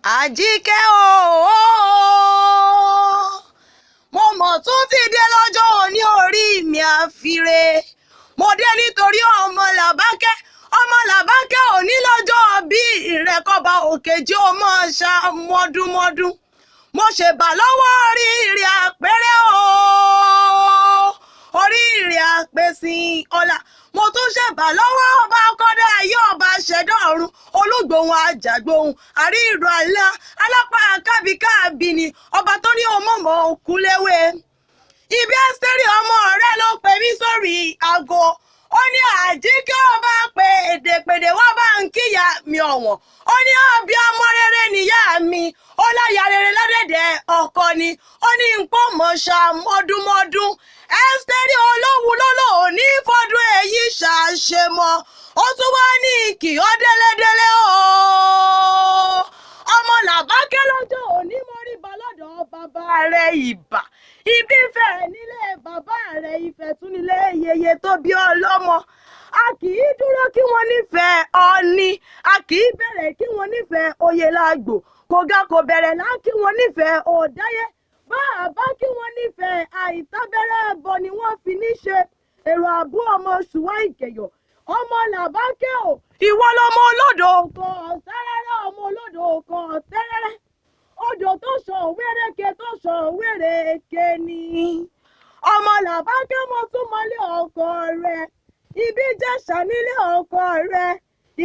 Àjíkẹ́ ooo, mo mọ̀ tún ti dé lọ́jọ́ òní, orí mi àfire. Mo dé nítorí ọmọ Làbákẹ́ òní lọ́jọ́ bí rẹ̀ kọ́ba òkè jí ó mọ̀ ṣá mọ́dúnmọ́dún. Mo ṣèbà lọ́wọ́ oríire àpẹẹrẹ ooo, oríire àpèsìn ọlá. Mo tún ṣèbà lọ́wọ́ ọba akọ́dá ayé, ọba ṣẹ̀dá ọ̀run, olúgbòhun àjàgbóhun, àrí ìrọ̀ àlá, alápá kábíkábí ni ọba tó ní ọmọọmọ òkúléwé. Ibi Ẹ́sítérì ọmọ rẹ̀ ló pè mí sórí aago. Ó ní Àjíkẹ́ ọba pé èdèpèdè wá bá ń kíyà mi ọ̀wọ̀n. Ó ní ọbí ọmọ rere níyà mi, ó láyà rere lọ́dẹ̀dẹ̀ ọkọ ni. Ó ní nǹkan mọ̀ṣá mọ́dúnmọ́dún. Ẹ́sítérì olówó lọ́lọ́ òní fọdún èyí ṣàṣemọ́. Ó tún wá ní kì ọ́ délédélé ooo. Ọmọ Làbákẹ́ lọ́jọ́ òní mo rí balọ́dọ̀ bàbá rẹ̀ ìbà. Ibi Ifẹ̀ nílé bàbá rẹ̀, Ifẹ̀ tún nílé yèyé tó bí ọlọ́mọ. A kì í dúró kí wọ́n nífẹ̀ẹ́ Ọọ̀ni, a kì í bẹ̀rẹ̀ kí wọ́n nífẹ̀ẹ́ Oyèlágbò, kò ga kò bẹ̀rẹ̀ lá kí wọ́n nífẹ̀ẹ́ Òdáyé. Bàbá kí wọ́n nífẹ̀ẹ́ àìtábẹ́rẹ́ ẹbọ ni wọ́n fi ní ṣe. Èrò àbú ọmọ Ṣùwá Ìkẹyọ̀, ọmọ Làbákẹ́ ò, ìwọ lọmọ olódò kan ọ̀tẹ́rẹ́rẹ́, ọmọ olódò kan ọ̀tẹ́rẹ́rẹ́. Odò tó ṣàn wéréke tó ṣàn wéréke ni. Ọmọ Làbákẹ́ mo tún mọlé ọkọ rẹ̀. Ibi Ìjẹ̀ṣà nílé ọkọ rẹ̀.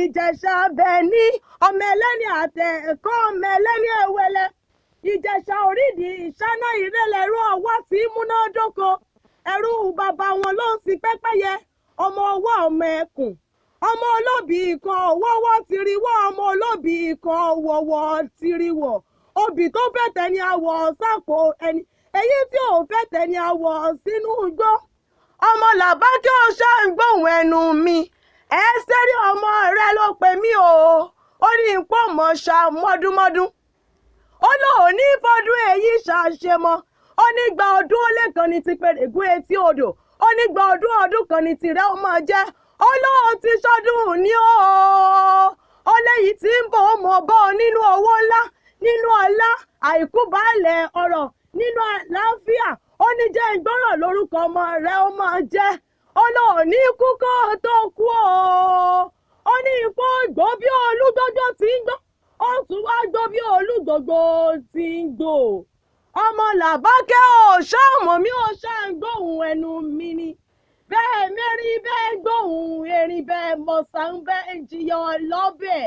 Ìjẹ̀ṣà bẹ̀ ní ọmọ ẹlẹ́ni àtẹ̀kọ́, ọmọ ẹlẹ́ni ẹ̀wẹ̀lẹ̀. Ìjẹ̀ṣà orídìí ìṣáná ìrẹ́lẹ̀rú ọwọ́ tí múnádóko. Ẹrú bàbá wọn ló ń sin pẹ́pẹ́yẹ. Ọmọ ọwọ́ ọmọ ẹkùn. Ọmọ olóbì kan wọ́wọ́ tiriwọ́, ọmọ olóbì kan wọ̀wọ̀ tiriwọ̀. Obì tó fẹ́ tẹni àwọ̀ sápò ẹni, èyí tí ò fẹ́ tẹni àwọ̀ sínú igbó. Ọmọ Làbákẹ́ ọ̀ṣà ń gbóhùn ẹnu mi. Ẹ́sítérì ọmọ rẹ̀ ló pè mí o. Ó ní nǹkan mọ̀ ṣá mọ́dúnmọ́dún. Ó lóun ní fọdún èyí ṣàṣemọ́. Ó ní gba ọdún ó lé kan ní ti pèrègùn etí odò. Ó ní gba ọdún kan ní tirẹ̀ ó máa jẹ́. Ó lóun ti ṣọdún ní o. Ó léyìí tí ń bọ̀ ó mọ̀ bọ́ nínú owó ńlá, nínú ọlá, àìkú baálẹ̀ ọ̀rọ̀, nínú àlàáfíà. Ó ní jẹ́ ìgbọ́ràn lórúkọ ọmọ rẹ̀ ó máa jẹ́. Ó lóun ní kú kó tó kú o. Ó ní ipò gbó bí olúgbógbó ti ń gbó. Ó tún wá gbó bí olúgbógbó ti ń gbó. Ọmọ Làbákẹ́ ò ṣáàmọ̀ mi ò ṣáà ń gbóhùn ẹnu mi ni. Bẹ́ẹ̀ mẹ́rin bẹ́ẹ̀ gbóhùn erin, bẹ́ẹ̀ mọ̀sán bẹ́ẹ̀ jiyàn lọ́bẹ̀.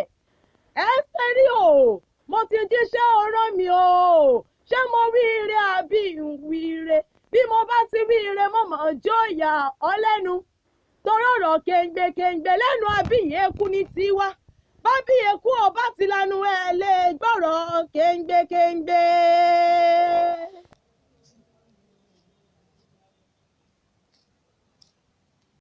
Ẹ́sítérì o, mo ti jíṣẹ́ ọ̀rọ̀ mi o. Ṣé mo wí ire àbí ìwí ire? Bí mo bá ti wí ire mo mọ̀ jó ìyá ọ lẹ́nu. Torí ọ̀rọ̀ kéńgbé lẹ́nu abíyè eku ní tiwa. Bábí eku ọba ti lanu ẹ lè gbọ́rọ̀ kéńgbé.